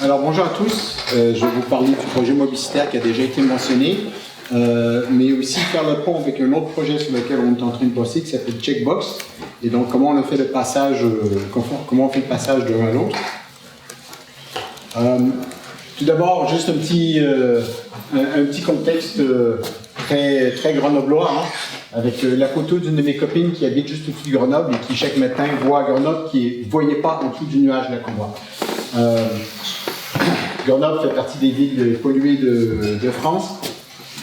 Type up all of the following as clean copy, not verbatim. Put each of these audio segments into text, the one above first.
Alors bonjour à tous, je vais vous parler du projet Mobicitaire qui a déjà été mentionné, mais aussi faire le pont avec un autre projet sur lequel on est en train de bosser qui s'appelle Checkbox, et donc comment on fait le passage, comment on fait le passage de l'un à l'autre. Tout d'abord, juste un petit contexte très grenoblois, hein, avec la photo d'une de mes copines qui habite juste au-dessus de Grenoble et qui chaque matin voit Grenoble qui ne voyait pas en dessous du nuage là qu'on voit. Grenoble fait partie des villes polluées de France,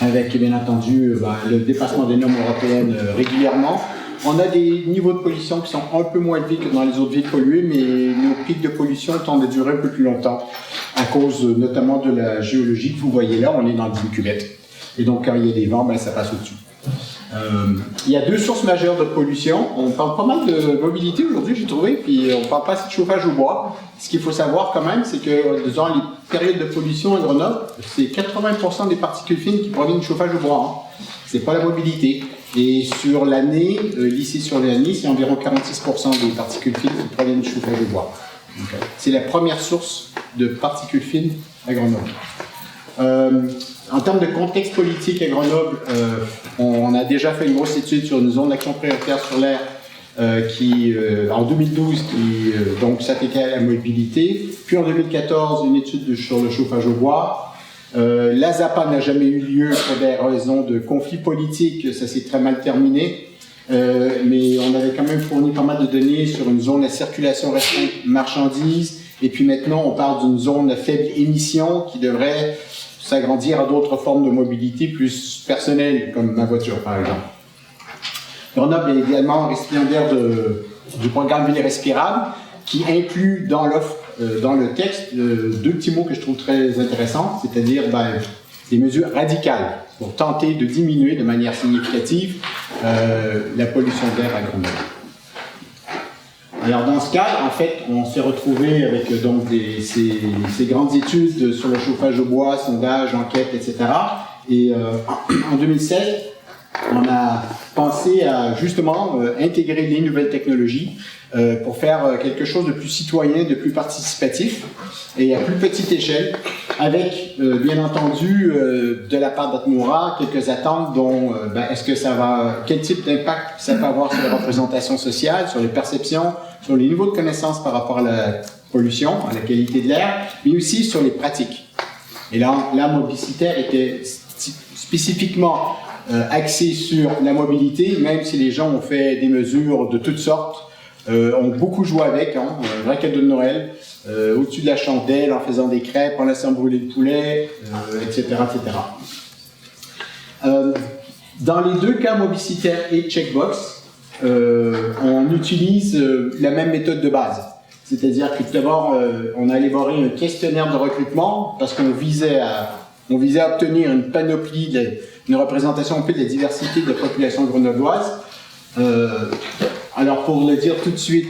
avec bien entendu le dépassement des normes européennes régulièrement. On a des niveaux de pollution qui sont un peu moins élevés que dans les autres villes polluées, mais nos pics de pollution tendent à durer un peu plus longtemps, à cause notamment de la géologie que vous voyez là. On est dans une cuvette. Et donc quand il y a des vents, ça passe au-dessus. Il y a deux sources majeures de pollution. On parle pas mal de mobilité aujourd'hui, j'ai trouvé, puis on parle pas assez de chauffage au bois. Ce qu'il faut savoir quand même, c'est que dans les périodes de pollution à Grenoble, c'est 80% des particules fines qui proviennent du chauffage au bois. Hein. C'est pas la mobilité. Et sur l'année, lycée sur l'année, c'est environ 46% des particules fines qui proviennent du chauffage au bois. C'est la première source de particules fines à Grenoble. En termes de contexte politique à Grenoble, on a déjà fait une grosse étude sur une zone d'action prioritaire sur l'air en 2012 qui donc s'attaquait à la mobilité. Puis en 2014, une étude sur le chauffage au bois. La ZAPA n'a jamais eu lieu pour des raisons de conflits politiques, ça s'est très mal terminé. Mais on avait quand même fourni pas mal de données sur une zone à circulation restreinte marchandises. Et puis maintenant, on parle d'une zone à faible émission qui devrait s'agrandir à d'autres formes de mobilité plus personnelles, comme ma voiture par exemple. Grenoble est également récipiendaire du programme Ville respirable, qui inclut dans l'offre, dans le texte, deux petits mots que je trouve très intéressants, c'est-à-dire des mesures radicales pour tenter de diminuer de manière significative la pollution d'air à Grenoble. Alors dans ce cadre, en fait, on s'est retrouvé avec donc ces grandes études sur le chauffage au bois, sondage, enquête, etc. Et en 2016, on a pensé à justement intégrer les nouvelles technologies pour faire quelque chose de plus citoyen, de plus participatif et à plus petite échelle, avec bien entendu de la part d'Atmora quelques attentes dont quel type d'impact ça peut avoir sur les représentations sociales, sur les perceptions, sur les niveaux de connaissances par rapport à la pollution, à la qualité de l'air, mais aussi sur les pratiques. Et là, la Mobicitaire était spécifiquement axée sur la mobilité, même si les gens ont fait des mesures de toutes sortes, ont beaucoup joué avec, un vrai cadeau de Noël, au-dessus de la chandelle, en faisant des crêpes, en laissant brûler le poulet, etc. etc. Dans les deux cas, Mobicitaire et Checkbox, on utilise la même méthode de base. C'est-à-dire que tout d'abord, on a élaboré un questionnaire de recrutement parce qu'on visait à obtenir une panoplie, une représentation un peu de la diversité de la population grenobloise. Alors pour le dire tout de suite,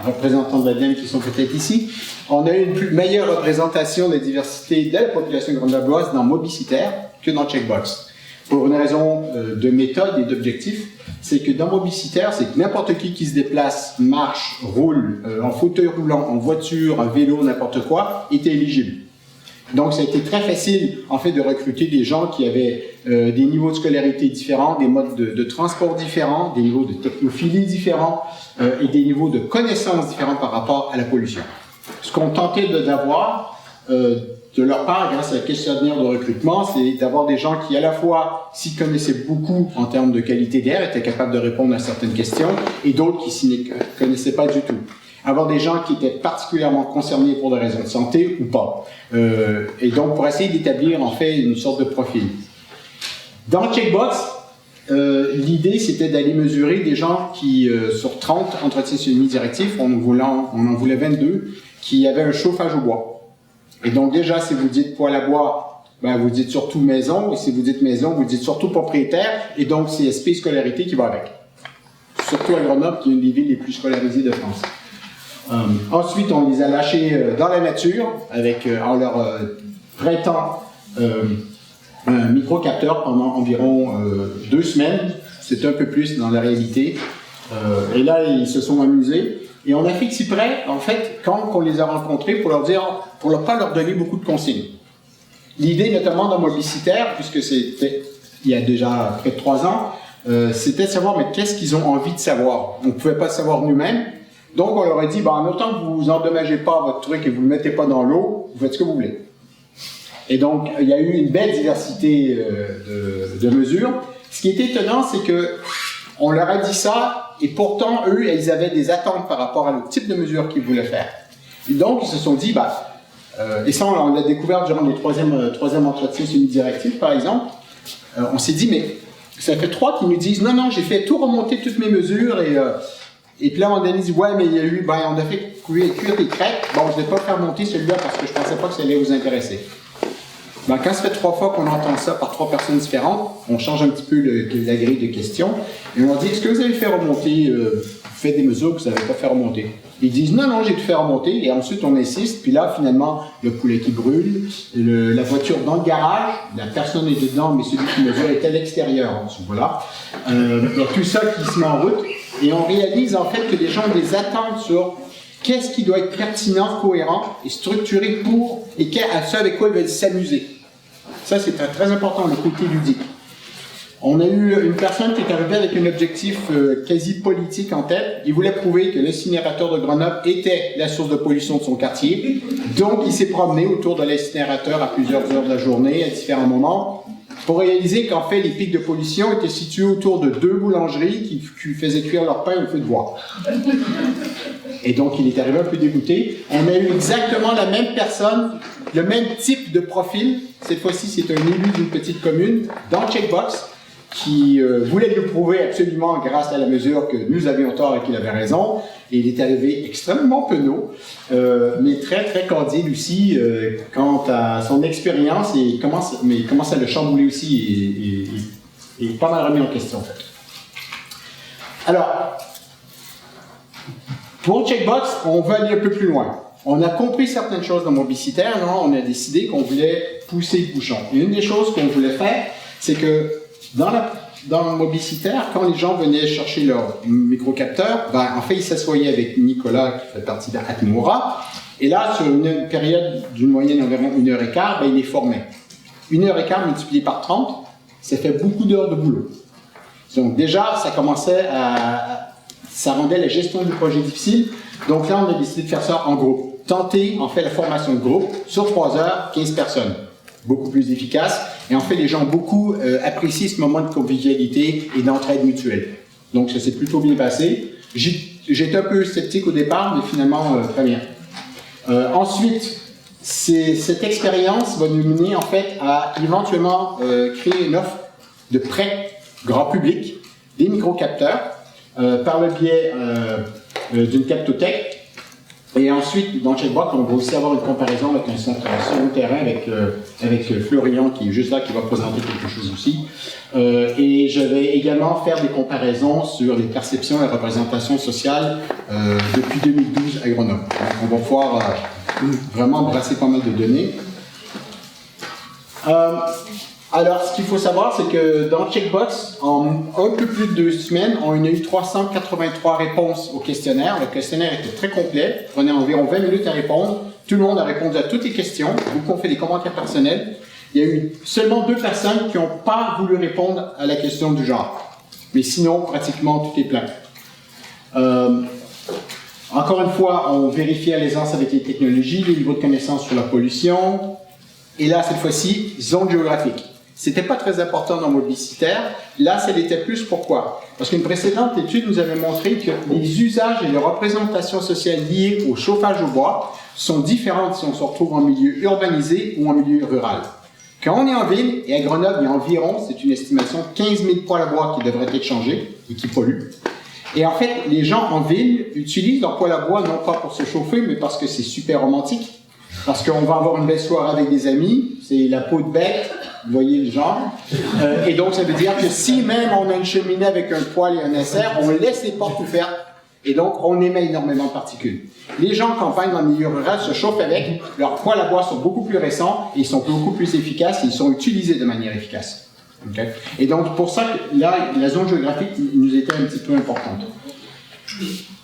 représentants de l'ADEME qui sont peut-être ici, on a une meilleure représentation de la diversité de la population grenobloise dans Mobicitaire que dans Checkbox. Pour une raison de méthode et d'objectif, c'est que dans Mobicitaire, c'est que n'importe qui se déplace, marche, roule, en fauteuil roulant, en voiture, en vélo, n'importe quoi, est éligible. Donc ça a été très facile en fait de recruter des gens qui avaient des niveaux de scolarité différents, des modes de transport différents, des niveaux de technophilie différents et des niveaux de connaissances différents par rapport à la pollution. Ce qu'on tentait d'avoir de leur part, grâce à la questionnaire de recrutement, c'est d'avoir des gens qui à la fois s'y connaissaient beaucoup en termes de qualité d'air, étaient capables de répondre à certaines questions, et d'autres qui s'y connaissaient pas du tout. Avoir des gens qui étaient particulièrement concernés pour des raisons de santé ou pas. Et donc pour essayer d'établir en fait une sorte de profil. Dans Checkbox, l'idée c'était d'aller mesurer des gens qui, sur 30 entretiens semi-directifs, on en voulait 22, qui avaient un chauffage au bois. Et donc déjà, si vous dites poêle à bois, vous dites surtout maison, et si vous dites maison, vous dites surtout propriétaire, et donc c'est SP scolarité qui va avec. Surtout à Grenoble, qui est une des villes les plus scolarisées de France. Ensuite, on les a lâchés dans la nature, avec en leur prêtant un microcapteur pendant environ 2 semaines. C'est un peu plus dans la réalité. Et là, ils se sont amusés. Et on a fait exprès, en fait, quand on les a rencontrés, pour leur dire, pour ne pas leur donner beaucoup de consignes. L'idée, notamment dans Mobicitaire, puisque c'était il y a déjà près de 3 ans, c'était de savoir, mais qu'est-ce qu'ils ont envie de savoir? On ne pouvait pas savoir nous-mêmes. Donc, on leur a dit, en autant que vous endommagez pas votre truc et vous ne le mettez pas dans l'eau, vous faites ce que vous voulez. Et donc, il y a eu une belle diversité de mesures. Ce qui est étonnant, c'est que on leur a dit ça, et pourtant, eux, ils avaient des attentes par rapport à le type de mesures qu'ils voulaient faire. Et donc, ils se sont dit, et ça, on l'a découvert durant les troisième entretien sur une directive, par exemple, on s'est dit, mais ça fait 3 qui nous disent, non, j'ai fait tout remonter toutes mes mesures, et puis là, on a dit, ouais, mais il y a eu, on a fait cuire des crêpes, bon, je ne vais pas faire monter celui-là parce que je ne pensais pas que ça allait vous intéresser. Quand ça fait 3 fois qu'on entend ça par 3 personnes différentes, on change un petit peu la grille de questions, et on leur dit, est-ce que vous avez fait remonter, vous faites des mesures que vous n'avez pas fait remonter? Ils disent, non, j'ai tout fait remonter, et ensuite on insiste, puis là, finalement, le poulet qui brûle, la voiture dans le garage, la personne est dedans, mais celui qui mesure est à l'extérieur, voilà. Il y a tout ça qui se met en route, et on réalise en fait que les gens ont des attentes sur qu'est-ce qui doit être pertinent, cohérent et structuré pour, et ce avec quoi ils veulent s'amuser. Ça, c'est très, très important, le côté ludique. On a eu une personne qui est arrivée avec un objectif quasi politique en tête. Il voulait prouver que l'incinérateur de Grenoble était la source de pollution de son quartier. Donc, il s'est promené autour de l'incinérateur à plusieurs heures de la journée, à différents moments, pour réaliser qu'en fait, les pics de pollution étaient situés autour de 2 boulangeries qui faisaient cuire leur pain au feu de bois. Et donc, il est arrivé un peu dégoûté. On a eu exactement la même personne, le même type de profil. Cette fois-ci, c'est un élu d'une petite commune, dans Checkbox, qui voulait nous prouver absolument, grâce à la mesure, que nous avions tort et qu'il avait raison. Et il est arrivé extrêmement penaud, mais très, très candide aussi quant à son expérience et comment ça le chambouler aussi et pas mal remis en question, en fait. Alors, pour Checkbox, on va aller un peu plus loin. On a compris certaines choses dans Mobicitaire, on a décidé qu'on voulait pousser le bouchon. Et une des choses qu'on voulait faire, c'est que dans Mobicitaire, quand les gens venaient chercher leur microcapteur, en fait, ils s'assoyaient avec Nicolas, qui fait partie d'Atmora, et là, sur une période d'une moyenne d'environ 1h15, il les formait. 1h15 multiplié par 30, ça fait beaucoup d'heures de boulot. Donc déjà, ça rendait la gestion du projet difficile. Donc là, on a décidé de faire ça en groupe. Tenter, en fait, la formation de groupe sur 3 heures, 15 personnes. Beaucoup plus efficace. Et en fait, les gens beaucoup apprécient ce moment de convivialité et d'entraide mutuelle. Donc, ça s'est plutôt bien passé. J'étais un peu sceptique au départ, mais finalement, très bien. Ensuite, cette expérience va nous mener, en fait, à éventuellement créer une offre de prêt grand public des microcapteurs par le biais d'une captothèque. Et ensuite, dans Checkbox, on va aussi avoir une comparaison avec un centre sur le terrain avec Florian qui est juste là, qui va présenter quelque chose aussi. Et je vais également faire des comparaisons sur les perceptions et représentations sociales depuis 2012 à Grenoble. Donc, on va pouvoir vraiment brasser pas mal de données. Alors, ce qu'il faut savoir, c'est que dans Checkbox, en un peu plus de 2 semaines, on a eu 383 réponses au questionnaire. Le questionnaire était très complet, prenait environ 20 minutes à répondre. Tout le monde a répondu à toutes les questions. Beaucoup ont fait des commentaires personnels. Il y a eu seulement 2 personnes qui n'ont pas voulu répondre à la question du genre. Mais sinon, pratiquement tout est plein. Encore une fois, on vérifie à l'aisance avec les technologies, les niveaux de connaissance sur la pollution. Et là, cette fois-ci, zone géographique. C'était pas très important dans Mobicitaire. Là, ça l'était plus. Pourquoi? Parce qu'une précédente étude nous avait montré que les usages et les représentations sociales liées au chauffage au bois sont différentes si on se retrouve en milieu urbanisé ou en milieu rural. Quand on est en ville, et à Grenoble, il y a environ, c'est une estimation, 15 000 poêles à bois qui devraient être changés et qui polluent. Et en fait, les gens en ville utilisent leur poêle à bois non pas pour se chauffer, mais parce que c'est super romantique. Parce qu'on va avoir une belle soirée avec des amis, c'est la peau de bête, vous voyez le genre. Et donc, ça veut dire que si même on a une cheminée avec un poêle et un insert, on laisse les portes ouvertes et donc on émet énormément de particules. Les gens en campagne, dans le milieu rural, se chauffent avec, leurs poêles à bois sont beaucoup plus récents, et ils sont beaucoup plus efficaces, et ils sont utilisés de manière efficace. Okay? Et donc, pour ça, là, la zone géographique nous était un petit peu importante.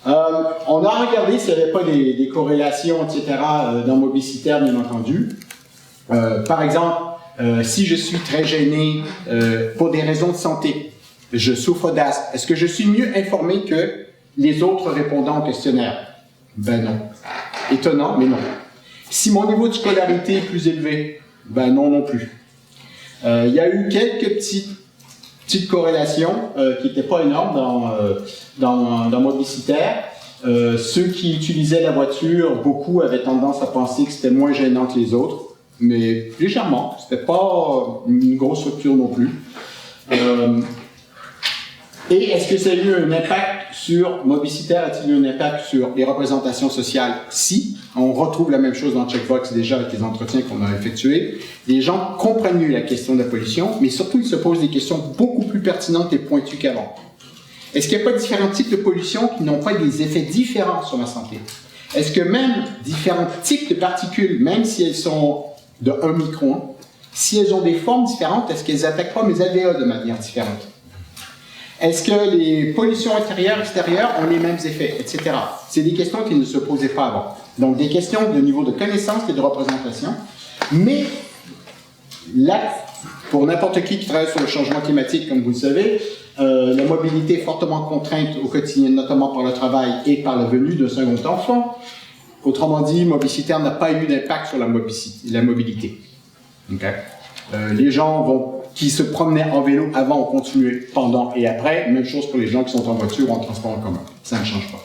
On a regardé s'il n'y avait pas des corrélations, etc. Dans Mobicitaire, bien entendu. Par exemple, si je suis très gêné pour des raisons de santé, je souffre d'asthme, est-ce que je suis mieux informé que les autres répondants au questionnaire? Ben non. Étonnant, mais non. Si mon niveau de scolarité est plus élevé, ben non non plus. Il y a eu quelques petites corrélations qui n'étaient pas énormes dans Mobicitaire. Ceux qui utilisaient la voiture, beaucoup avaient tendance à penser que c'était moins gênant que les autres, mais légèrement. C'était pas une grosse rupture non plus. Et est-ce que ça a eu un impact sur Mobicitaire? A-t-il eu un impact sur les représentations sociales? Si. On retrouve la même chose dans Checkbox déjà avec les entretiens qu'on a effectués. Les gens comprennent mieux la question de la pollution, mais surtout ils se posent des questions beaucoup plus pertinentes et pointues qu'avant. Est-ce qu'il n'y a pas différents types de pollution qui n'ont pas des effets différents sur la santé? Est-ce que même différents types de particules, même si elles sont de 1 micron, si elles ont des formes différentes, est-ce qu'elles n'attaquent pas mes alvéoles de manière différente? Est-ce que les pollutions intérieures et extérieures ont les mêmes effets, etc. C'est des questions qui ne se posaient pas avant. Donc des questions de niveau de connaissance et de représentation. Mais là, pour n'importe qui travaille sur le changement climatique, comme vous le savez, la mobilité est fortement contrainte au quotidien, notamment par le travail et par la venue d'un second enfant. Autrement dit, Mobicitaire n'a pas eu d'impact sur la mobilité. Okay. Les gens qui se promenaient en vélo avant ont continué pendant et après. Même chose pour les gens qui sont en voiture ou en transport en commun. Ça ne change pas.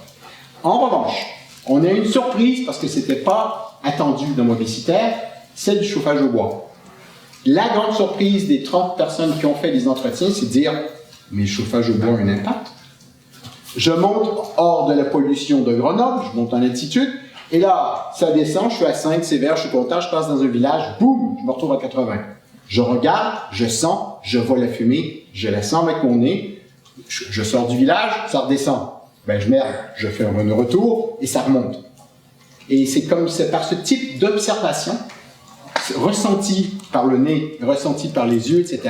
En revanche, on a une surprise parce que ce n'était pas attendu dans Mobicitaire, c'est du chauffage au bois. La grande surprise des 30 personnes qui ont fait les entretiens, c'est de dire « mais le chauffage au bois a un impact ». Je monte hors de la pollution de Grenoble, je monte en altitude, et là, ça descend, je suis à Sainte-Sévère, je suis content, je passe dans un village, boum, je me retrouve à 80. Je regarde, je sens, je vois la fumée, je la sens avec mon nez, je sors du village, ça redescend. Ben je merde, je fais un retour et ça remonte. Et c'est par ce type d'observation, ressenti par le nez, ressenti par les yeux, etc.,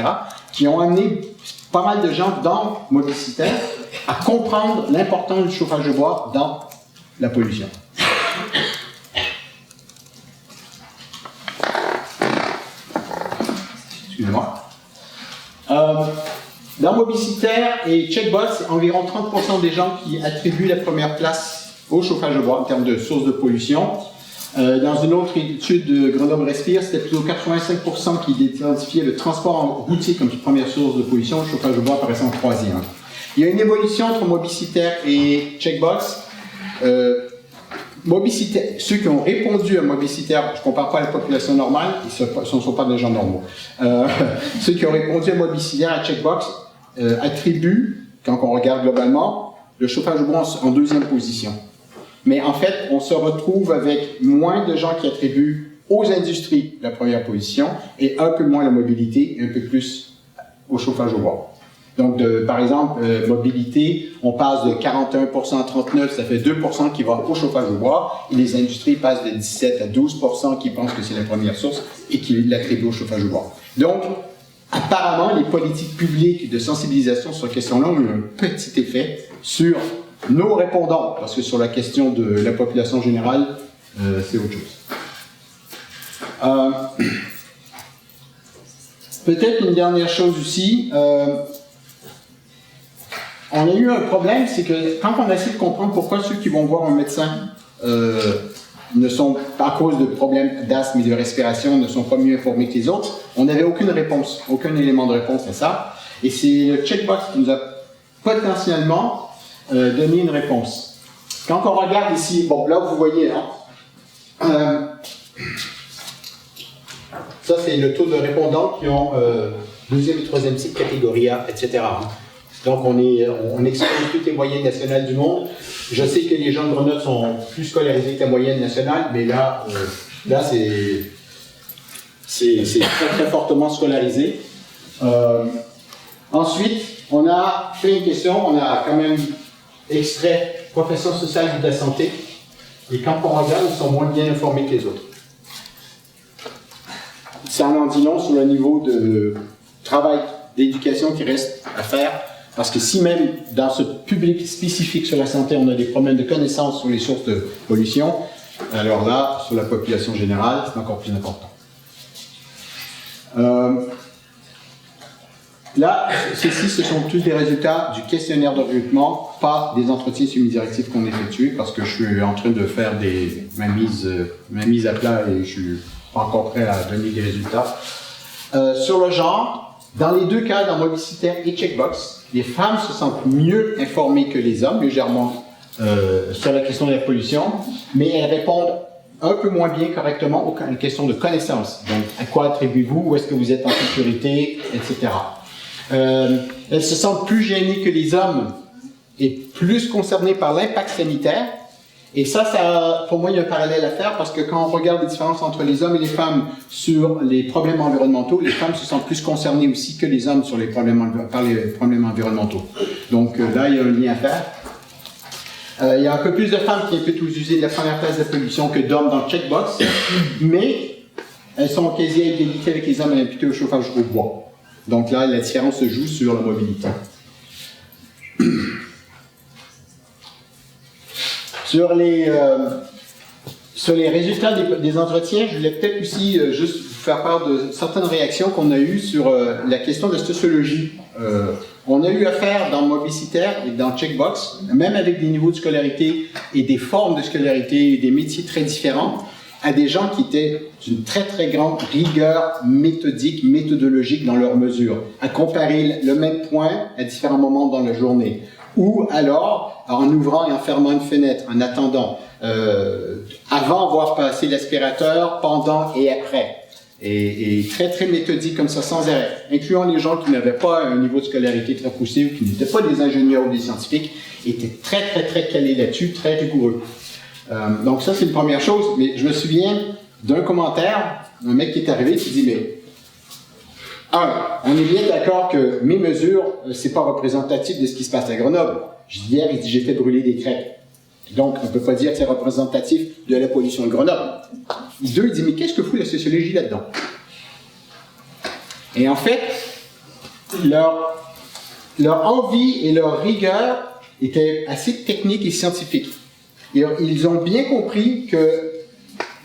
qui ont amené pas mal de gens dans Mobicitaire à comprendre l'importance du chauffage de bois dans la pollution. Excusez-moi. Dans Mobicitaire et Checkbox, c'est environ 30% des gens qui attribuent la première place au chauffage de bois en termes de source de pollution. Dans une autre étude de Grenoble Respire, c'était plutôt 85% qui identifiaient le transport routier comme première source de pollution, le chauffage de bois apparaissait en troisième. Il y a une évolution entre Mobicitaire et Checkbox. Mobicitaire, ceux qui ont répondu à Mobicitaire, je ne compare pas à la population normale, ce ne sont pas des gens normaux. Ceux qui ont répondu à Mobicitaire à Checkbox attribuent, quand on regarde globalement, le chauffage de bois en deuxième position. Mais en fait, on se retrouve avec moins de gens qui attribuent aux industries la première position et un peu moins la mobilité et un peu plus au chauffage au bois. Donc, par exemple, mobilité, on passe de 41% à 39%, ça fait 2% qui va au chauffage au bois, et les industries passent de 17 à 12% qui pensent que c'est la première source et qui l'attribuent au chauffage au bois. Donc, apparemment, les politiques publiques de sensibilisation sur la question-là ont eu un petit effet sur nos répondants, parce que sur la question de la population générale, c'est autre chose. Peut-être une dernière chose aussi, on a eu un problème, c'est que quand on essaie de comprendre pourquoi ceux qui vont voir un médecin ne sont pas à cause de problèmes d'asthme et de respiration, ne sont pas mieux informés que les autres, on n'avait aucune réponse, aucun élément de réponse à ça. Et c'est le Checkbox qui nous a potentiellement donné une réponse. Quand on regarde ici, bon là vous voyez, hein, ça c'est le taux de répondants qui ont deuxième et troisième cycle, catégorie A, etc. Donc on exclut toutes les moyennes nationales du monde. Je sais que les gens de Grenoble sont plus scolarisés que la moyenne nationale, mais là c'est très très fortement scolarisé. Ensuite, on a fait une question, on a quand même extrait profession sociale et de la santé, et quand on regarde, ils sont moins bien informés que les autres. Ça en dit long sur le niveau de travail d'éducation qui reste à faire Parce que si même dans ce public spécifique sur la santé, on a des problèmes de connaissance sur les sources de pollution, alors là, sur la population générale, c'est encore plus important. Là, ceci, ce sont tous les résultats du questionnaire de recrutement, pas des entretiens semi-directifs qu'on effectue, parce que je suis en train de faire ma mise à plat et je suis pas encore prêt à donner des résultats. Sur le genre, dans les deux cas, dans Mobicitaire et Checkbox, les femmes se sentent mieux informées que les hommes, légèrement, sur la question de la pollution, mais elles répondent un peu moins bien correctement aux questions de connaissance. Donc, à quoi attribuez-vous, où est-ce que vous êtes en sécurité, etc. Elles se sentent plus gênées que les hommes et plus concernées par l'impact sanitaire. Et ça, pour moi, il y a un parallèle à faire parce que quand on regarde les différences entre les hommes et les femmes sur les problèmes environnementaux, les femmes se sentent plus concernées aussi que les hommes sur par les problèmes environnementaux. Donc là, il y a un lien à faire. Il y a un peu plus de femmes qui imputent aux usagers de la première place de pollution que d'hommes dans le checkbox, mais elles sont quasi à égalité avec les hommes à imputer au chauffage au bois. Donc là, la différence se joue sur la mobilité. Sur les résultats des entretiens, je voulais peut-être aussi juste vous faire part de certaines réactions qu'on a eues sur la question de la sociologie. On a eu affaire dans Mobicitaire et dans Checkbox, même avec des niveaux de scolarité et des formes de scolarité et des métiers très différents, à des gens qui étaient d'une très très grande rigueur méthodique, méthodologique dans leurs mesures, à comparer le même point à différents moments dans la journée. Ou alors, en ouvrant et en fermant une fenêtre, en attendant, avant avoir passé l'aspirateur, pendant et après. Et très très méthodique comme ça, sans arrêt, incluant les gens qui n'avaient pas un niveau de scolarité très poussé ou qui n'étaient pas des ingénieurs ou des scientifiques, étaient très très très calés là-dessus, très rigoureux. Donc ça, c'est une première chose, mais je me souviens d'un commentaire, un mec qui est arrivé qui dit, mais on est bien d'accord que mes mesures, c'est pas représentatif de ce qui se passe à Grenoble. Hier, il dit, j'ai fait brûler des crêpes. Donc, on ne peut pas dire que c'est représentatif de la pollution de Grenoble. Deux, il dit, mais qu'est-ce que fout la sociologie là-dedans? Et en fait, leur envie et leur rigueur étaient assez techniques et scientifiques. Et ils ont bien compris que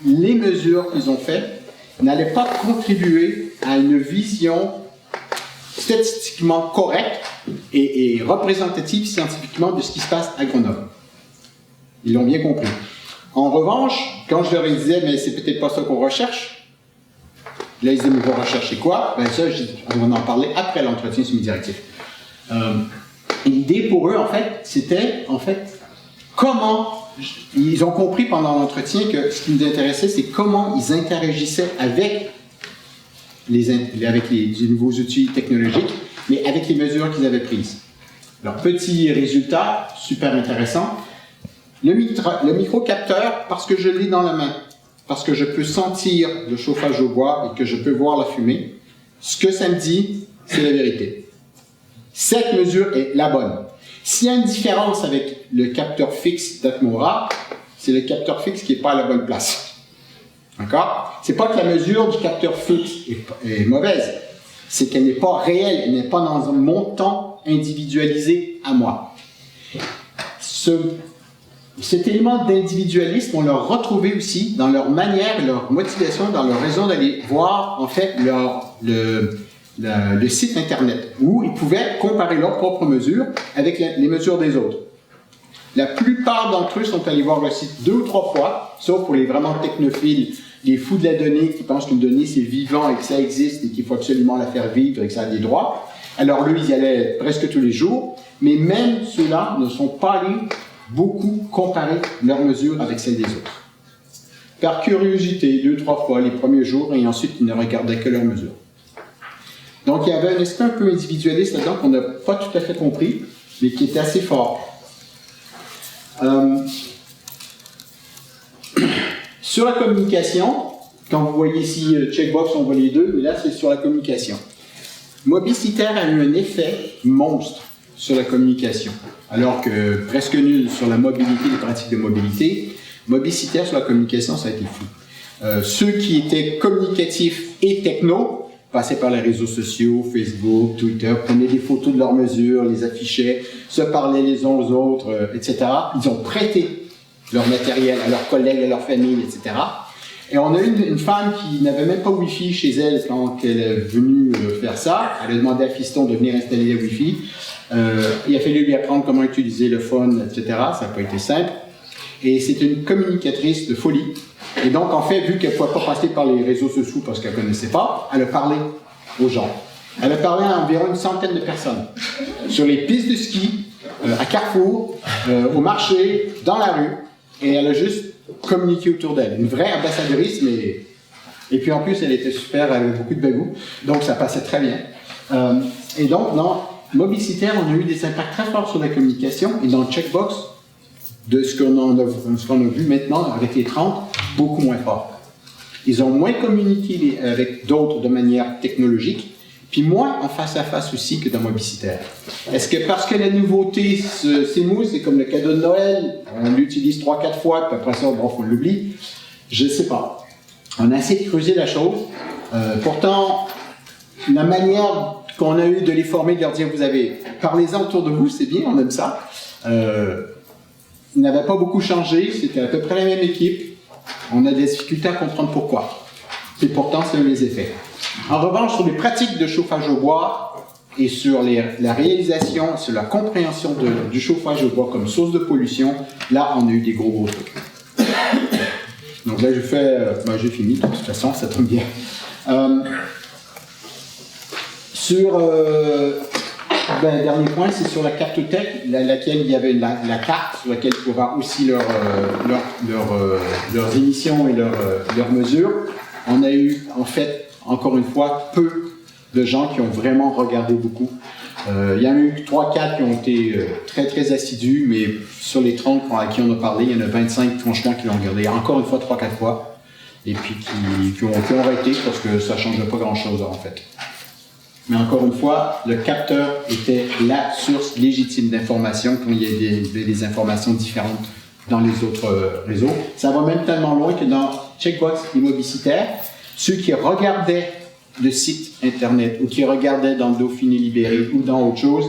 les mesures qu'ils ont faites n'allaient pas contribuer à une vision statistiquement correcte et représentative scientifiquement de ce qui se passe à Grenoble. Ils l'ont bien compris. En revanche, quand je leur disais, mais c'est peut-être pas ça qu'on recherche, là ils disaient, mais vous recherchez quoi? Ben ça, on va en parler après l'entretien semi-directif. L'idée pour eux, en fait, c'était, comment, ils ont compris pendant l'entretien que ce qui nous intéressait, c'est comment ils interagissaient avec les nouveaux outils technologiques, mais avec les mesures qu'ils avaient prises. Alors, petit résultat, super intéressant. Le micro-capteur, parce que je l'ai dans la main, parce que je peux sentir le chauffage au bois et que je peux voir la fumée, ce que ça me dit, c'est la vérité. Cette mesure est la bonne. S'il y a une différence avec le capteur fixe d'Atmora, c'est le capteur fixe qui n'est pas à la bonne place. D'accord? C'est pas que la mesure du capteur fixe est mauvaise, c'est qu'elle n'est pas réelle, elle n'est pas dans un montant individualisé à moi. Cet élément d'individualisme, on l'a retrouvé aussi dans leur manière, leur motivation, dans leur raison d'aller voir, en fait, le site Internet, où ils pouvaient comparer leurs propres mesures avec les mesures des autres. La plupart d'entre eux sont allés voir le site 2 ou 3 fois, sauf pour les vraiment technophiles, les fous de la donnée qui pensent qu'une donnée c'est vivant et que ça existe et qu'il faut absolument la faire vivre et que ça a des droits. Alors eux, ils y allaient presque tous les jours, mais même ceux-là ne sont pas allés beaucoup comparer leurs mesures avec celles des autres. Par curiosité, 2 ou 3 fois les premiers jours, et ensuite ils ne regardaient que leurs mesures. Donc il y avait un aspect un peu individualiste là-dedans qu'on n'a pas tout à fait compris, mais qui était assez fort. Sur la communication, quand vous voyez ici Checkbox, on voit les deux, mais là c'est sur la communication. Mobicitaire a eu un effet monstre sur la communication, alors que presque nul sur la mobilité, les pratiques de mobilité. Mobicitaire sur la communication, ça a été fou. Ceux qui étaient communicatifs et techno passaient par les réseaux sociaux, Facebook, Twitter, prenaient des photos de leurs mesures, les affichaient, se parlaient les uns aux autres, etc. Ils ont prêté leur matériel à leurs collègues, à leur famille, etc. Et on a eu une femme qui n'avait même pas Wi-Fi chez elle quand elle est venue faire ça. Elle a demandé à Fiston de venir installer le Wi-Fi. Il a fallu lui apprendre comment utiliser le phone, etc. Ça n'a pas été simple. Et c'était une communicatrice de folie. Et donc, en fait, vu qu'elle ne pouvait pas passer par les réseaux sociaux parce qu'elle ne connaissait pas, elle a parlé aux gens. Elle a parlé à environ une centaine de personnes. Sur les pistes de ski, à Carrefour, au marché, dans la rue. Et elle a juste communiqué autour d'elle. Une vraie ambassadrice, mais... Et puis en plus, elle était super, elle avait beaucoup de bagou. Donc, ça passait très bien. Et donc, dans Mobicitaire, on a eu des impacts très forts sur la communication. Et dans Checkbox, de ce qu'on a vu maintenant avec les 30, beaucoup moins fort. Ils ont moins communiqué avec d'autres de manière technologique, puis moins en face à face aussi que dans Mobicitaire. Est-ce que parce que la nouveauté s'émoue, c'est comme le cadeau de Noël, on l'utilise 3-4 fois, puis après ça, bon, on l'oublie? Je ne sais pas. On a essayé de creuser la chose. Pourtant, la manière qu'on a eu de les former, de leur dire, parlez-en autour de vous, c'est bien, on aime ça. Il n'avait pas beaucoup changé, c'était à peu près la même équipe. On a des difficultés à comprendre pourquoi. Et pourtant, c'est les effets. En revanche, sur les pratiques de chauffage au bois et sur la réalisation, sur la compréhension du chauffage au bois comme source de pollution, là, on a eu des gros trucs. Donc là, j'ai fini, de toute façon, ça tombe bien. Le dernier point, c'est sur la cartothèque, laquelle il y avait la carte sur laquelle il y aura aussi leurs émissions et leurs mesures. On a eu, en fait, encore une fois, peu de gens qui ont vraiment regardé beaucoup. Il y en a eu 3-4 qui ont été très très assidus, mais sur les 30 à qui on a parlé, il y en a 25 franchement qui l'ont regardé encore une fois 3-4 fois, et puis qui ont arrêté parce que ça ne changeait pas grand-chose en fait. Mais encore une fois, le capteur était la source légitime d'information quand il y avait des informations différentes dans les autres réseaux. Ça va même tellement loin que dans Checkbox et Mobicitaire, ceux qui regardaient le site Internet ou qui regardaient dans le Dauphiné libéré ou dans autre chose,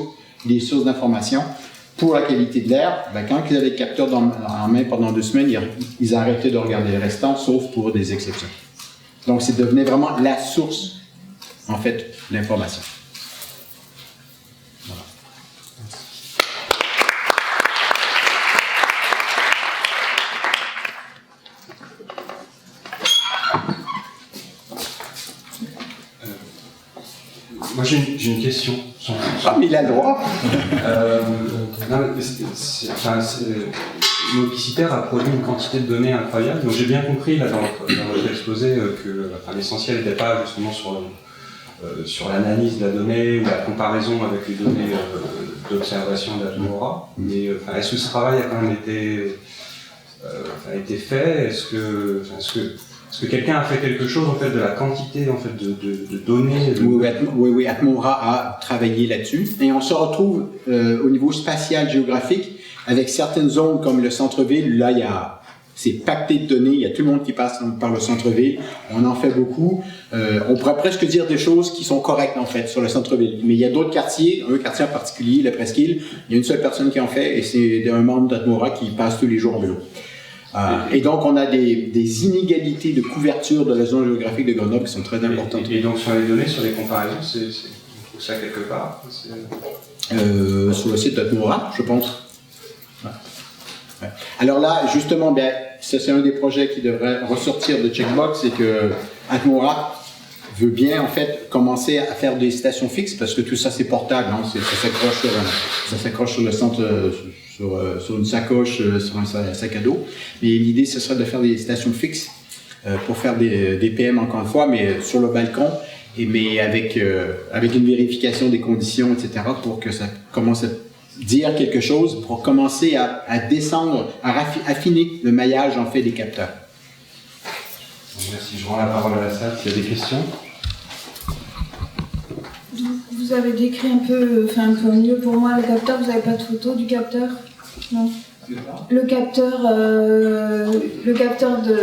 des sources d'information pour la qualité de l'air, quand ils avaient le capteur en main pendant 2 semaines, ils arrêtaient de regarder les restants, sauf pour des exceptions. Donc, c'est devenu vraiment la source, en fait, l'information. Voilà. Moi j'ai une question. Ah, mais il a le droit. Mobicitaire a produit une quantité de données incroyable. Donc j'ai bien compris là, dans votre exposé que l'essentiel n'était pas justement sur l'analyse de la donnée ou la comparaison avec les données d'observation d'Atmora. Mais est-ce que ce travail a quand même été fait? Est-ce que quelqu'un a fait quelque chose en fait de la quantité en fait de données? Oui, Atmora a travaillé là-dessus. Et on se retrouve au niveau spatial géographique avec certaines zones comme le centre-ville. Là, c'est pacté de données. Il y a tout le monde qui passe par le centre-ville. On en fait beaucoup. On pourrait presque dire des choses qui sont correctes en fait sur le centre-ville. Mais il y a d'autres quartiers, un quartier en particulier, la Presqu'île. Il y a une seule personne qui en fait et c'est un membre d'Atmora qui passe tous les jours en vélo. Et donc, on a des inégalités de couverture de la zone géographique de Grenoble qui sont très importantes. Et donc, sur les données, sur les comparaisons, on trouve ça quelque part? Sur le site d'Atmora, je pense. Ouais. Ouais. Alors là, justement, ça c'est un des projets qui devrait ressortir de Checkbox, c'est que Atmora veut bien, en fait, commencer à faire des stations fixes, parce que tout ça, c'est portable, hein, ça s'accroche sur le centre... sur une sacoche, sur un sac à dos. Mais l'idée, ce serait de faire des stations fixes pour faire des PM, encore une fois, mais sur le balcon, mais avec une vérification des conditions, etc., pour que ça commence à dire quelque chose, pour commencer à descendre, à affiner le maillage, en fait, des capteurs. Merci. Je rends la parole à la salle s'il y a des questions. Vous avez décrit un peu mieux pour moi le capteur. Vous n'avez pas de photo du capteur? Non. Le capteur de...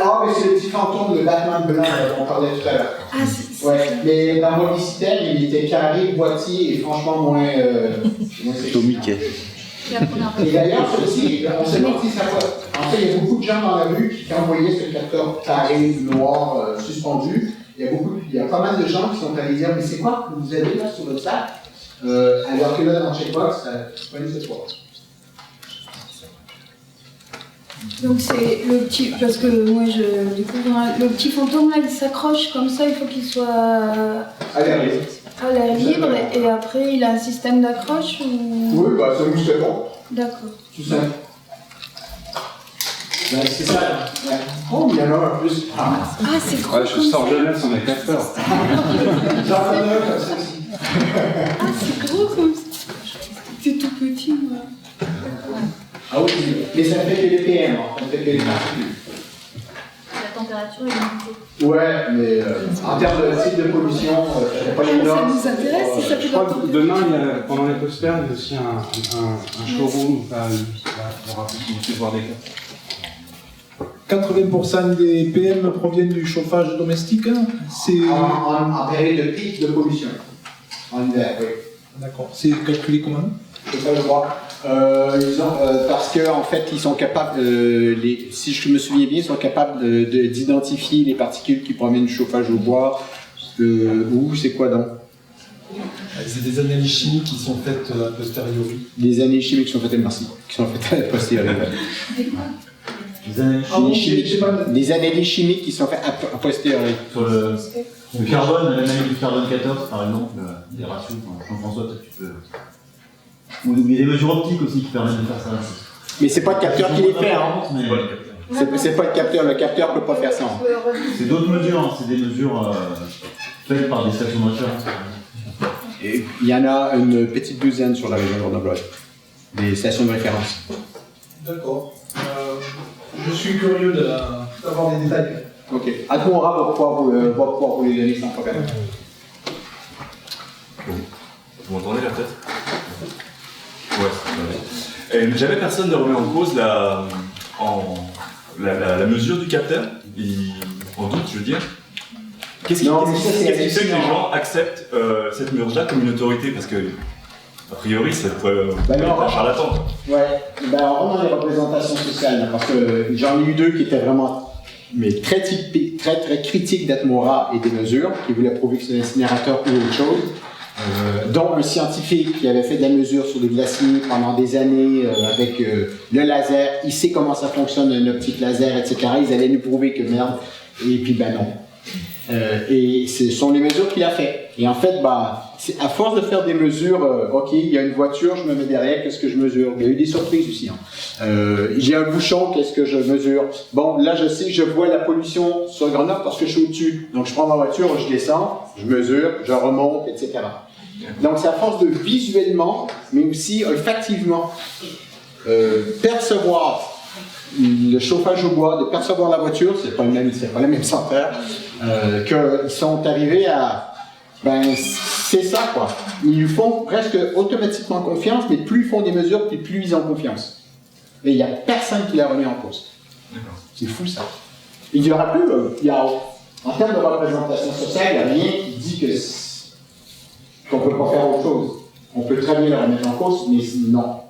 Ah, mais c'est le petit fantôme de Batman blanc dont on parlait tout à l'heure. Ah, Ouais, mais la molicitaire, il était carré, boîtier et franchement moins. C'est au Mickey. Et d'ailleurs, ceci, on s'est sorti sa boîte. En fait, il y a beaucoup de gens dans la rue qui envoyaient ce capteur carré noir suspendu. Il y a pas mal de gens qui sont allés dire mais c'est quoi que vous avez là sur votre sac alors que là, dans Checkbox, ça ne connaissait pas. Donc c'est le petit, parce que moi je découvre, le petit fantôme là, il s'accroche comme ça, il faut qu'il soit à l'air libre. À l'air libre, et après il a un système d'accroche ou... Oui, bah ça bouge bon. D'accord. Tout ça. Ben, c'est ça. Ouais. Oh, il y en a un plus. Ah, c'est gros. Ouais, je sors de là sans mes capteurs. J'en ai un comme ça aussi. Ah, c'est gros comme ça. C'est tout petit, moi. Ah oui, mais ça fait que les PM, ça fait que les particules. La température est limitée. Ouais, mais en termes de type de pollution, c'est pas les normes. Ça nous intéresse si ça fait Je crois longtemps. que demain, pendant les posters, il y a aussi un showroom. On aura possibilité de voir des cas. 80% des PM proviennent du chauffage domestique. C'est En période de pic de pollution. En hiver, oui. d'accord. C'est calculé comment? Je sais pas le droit. Parce qu'en fait, ils sont capables, si je me souviens bien, ils sont capables d'identifier les particules qui proviennent du chauffage au bois. Ou c'est quoi donc? C'est des analyses chimiques qui sont faites a posteriori. Des analyses chimiques qui sont faites, merci, qui sont faites a posteriori. Des analyses chimiques qui sont faites a posteriori. Sur le carbone, l'analyse du carbone 14, par exemple, des ratios, Jean-François, peut-être tu peux. Ou il y a des mesures optiques aussi qui permettent de faire ça. Mais c'est pas le capteur qui les fait, hein. C'est pas le capteur peut pas faire ça. Hein. C'est d'autres mesures, hein. C'est des mesures faites par des stations moteurs. Et il y en a une petite douzaine sur la région de Grenoble, des stations de référence. D'accord. Je suis curieux d'avoir des détails. Ok. À tout moment, on va pouvoir vous les donner sans problème. Vous m'entendez là peut-être? Ouais, jamais personne ne remet en cause la mesure du capteur, en doute, je veux dire. Qu'est-ce qui fait que les gens acceptent cette mesure-là comme une autorité? Parce que, a priori, ça pourrait être un charlatan. Ouais, ben on rentre dans les représentations sociales, parce que j'en ai eu deux qui étaient vraiment très critiques d'Atmora et des mesures, qui voulaient prouver que c'est un incinérateur ou autre chose. Dont un scientifique qui avait fait de la mesure sur des glaciers pendant des années avec le laser, il sait comment ça fonctionne une optique laser, etc. Ils allaient nous prouver que merde, et puis ben non. Et ce sont les mesures qu'il a fait. Et en fait, c'est à force de faire des mesures, ok, il y a une voiture, je me mets derrière, qu'est-ce que je mesure? Il y a eu des surprises aussi. Hein. J'ai un bouchon, qu'est-ce que je mesure? Bon, là je sais, je vois la pollution sur Grenoble parce que je suis au-dessus. Donc je prends ma voiture, je descends, je mesure, je remonte, etc. Donc c'est à force de visuellement, mais aussi olfactivement, percevoir le chauffage au bois, de percevoir la voiture, c'est pas la même senteur, qu'ils sont arrivés à... Ben, c'est ça, quoi. Ils lui font presque automatiquement confiance, mais plus ils font des mesures, plus ils ont confiance. Et il n'y a personne qui la remet en cause. C'est fou, ça. Il n'y aura plus... en termes de représentation sociale, il n'y a rien qui dit qu'on ne peut pas faire autre chose. On peut très bien la remettre en cause, mais non.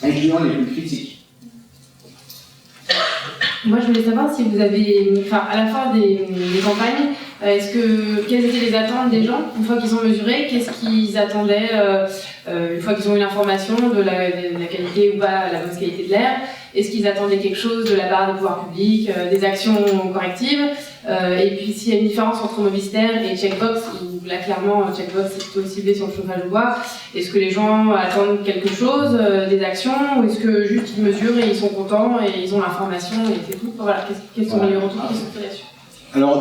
Incluant les plus critiques. Moi, je voulais savoir si vous avez, à la fin des campagnes, quelles étaient les attentes des gens une fois qu'ils ont mesuré? Qu'est-ce qu'ils attendaient une fois qu'ils ont eu l'information de la qualité ou pas, la bonne qualité de l'air? Est-ce qu'ils attendaient quelque chose de la part des pouvoirs publics, des actions correctives? Et puis s'il y a une différence entre Mobister et Checkbox, où là clairement Checkbox est plutôt ciblé sur le chauffage au bois, est-ce que les gens attendent quelque chose, des actions, ou est-ce que juste ils mesurent et ils sont contents et ils ont l'information et c'est tout? Voilà, quels sont les retours qui sont faits là-dessus? Alors,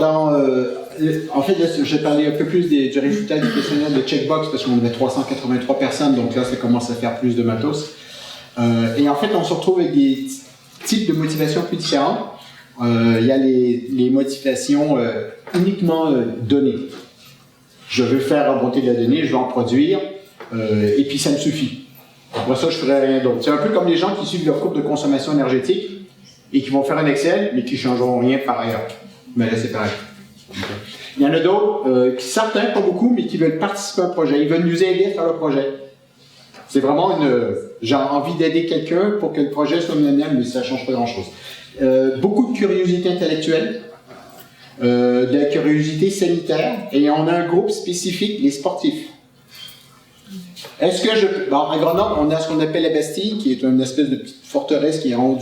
en fait, là, j'ai parlé un peu plus du résultat du questionnaire de Checkbox parce qu'on avait 383 personnes, donc là, ça commence à faire plus de matos. Et en fait, on se retrouve avec des types de motivations plus différents. Il y a les motivations uniquement données. Je veux faire remonter de la donnée, je veux en produire, et puis ça me suffit. Après ça, je ne ferai rien d'autre. C'est un peu comme les gens qui suivent leur courbe de consommation énergétique et qui vont faire un Excel, mais qui ne changeront rien par ailleurs. Mais là, c'est pareil. Il y en a d'autres, certains, pas beaucoup, mais qui veulent participer à un projet. Ils veulent nous aider à faire le projet. C'est vraiment j'ai envie d'aider quelqu'un pour que le projet soit mené, mais ça ne change pas grand-chose. Beaucoup de curiosité intellectuelle, de la curiosité sanitaire, et on a un groupe spécifique, les sportifs. Est-ce que bon, à Grenoble, on a ce qu'on appelle la Bastille, qui est une espèce de petite forteresse qui est en haut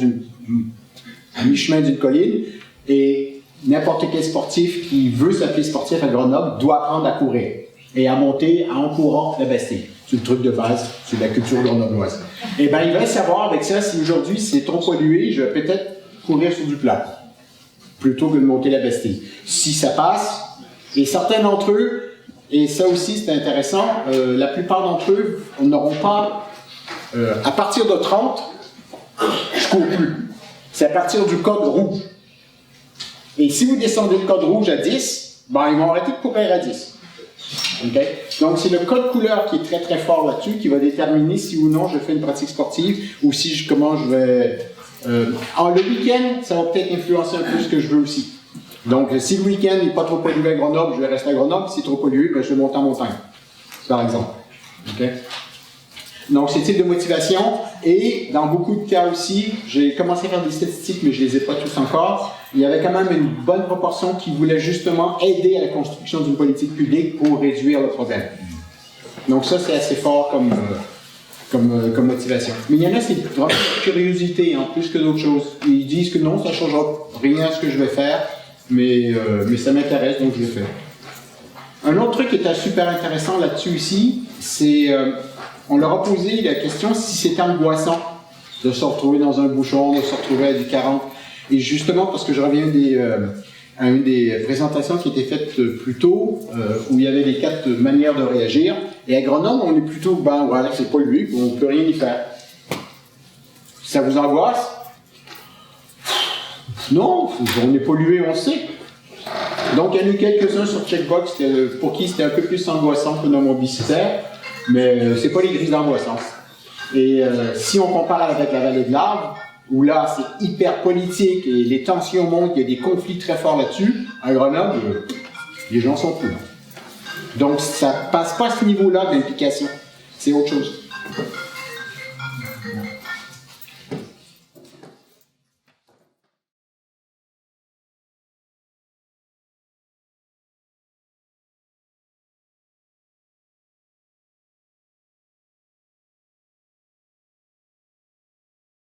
à mi-chemin d'une colline, et n'importe quel sportif qui veut s'appeler sportif à Grenoble doit apprendre à courir et à monter en courant la Bastille. C'est le truc de base, c'est de la culture grenobloise. Et bien, il va savoir avec ça, si aujourd'hui c'est trop pollué, je vais peut-être courir sur du plat, plutôt que de monter la Bastille. Si ça passe, et certains d'entre eux, et ça aussi c'est intéressant, la plupart d'entre eux n'auront pas, à partir de 30, je cours plus. C'est à partir du code rouge. Et si vous descendez le code rouge à 10, ben, ils vont arrêter de courir à 10. Okay? Donc, c'est le code couleur qui est très très fort là-dessus qui va déterminer si ou non je fais une pratique sportive ou si comment je vais... le week-end, ça va peut-être influencer un peu ce que je veux aussi. Donc, si le week-end n'est pas trop pollué à Grenoble, je vais rester à Grenoble. Si c'est trop pollué, ben, je vais monter en montagne, par exemple. Okay? Donc, c'est type de motivation. Et dans beaucoup de cas aussi, j'ai commencé à faire des statistiques, mais je ne les ai pas tous encore. Il y avait quand même une bonne proportion qui voulait justement aider à la construction d'une politique publique pour réduire le problème. Donc ça, c'est assez fort comme motivation. Mais il y en a, c'est vraiment une curiosité, en plus que d'autres choses. Ils disent que non, ça ne changera rien à ce que je vais faire, mais ça m'intéresse, donc je le fais. Un autre truc qui était super intéressant là-dessus ici, c'est... on leur a posé la question si c'était angoissant de se retrouver dans un bouchon, de se retrouver à du 40. Et justement, parce que je reviens à une des présentations qui était faite plus tôt, où il y avait les 4 manières de réagir. Et à Grenoble, on est plutôt, ben voilà, c'est pas lui, on ne peut rien y faire. Ça vous angoisse? Non, on est pollué, on sait. Donc il y en a eu quelques-uns sur Checkbox pour qui c'était un peu plus angoissant que nos mobilitaires. Mais c'est pas les grises d'angoissance. Et si on compare avec la vallée de l'Arve, où là c'est hyper politique et les tensions montent, il y a des conflits très forts là-dessus, à Grenoble, les gens sont cool. Donc ça passe pas à ce niveau-là d'implication. C'est autre chose.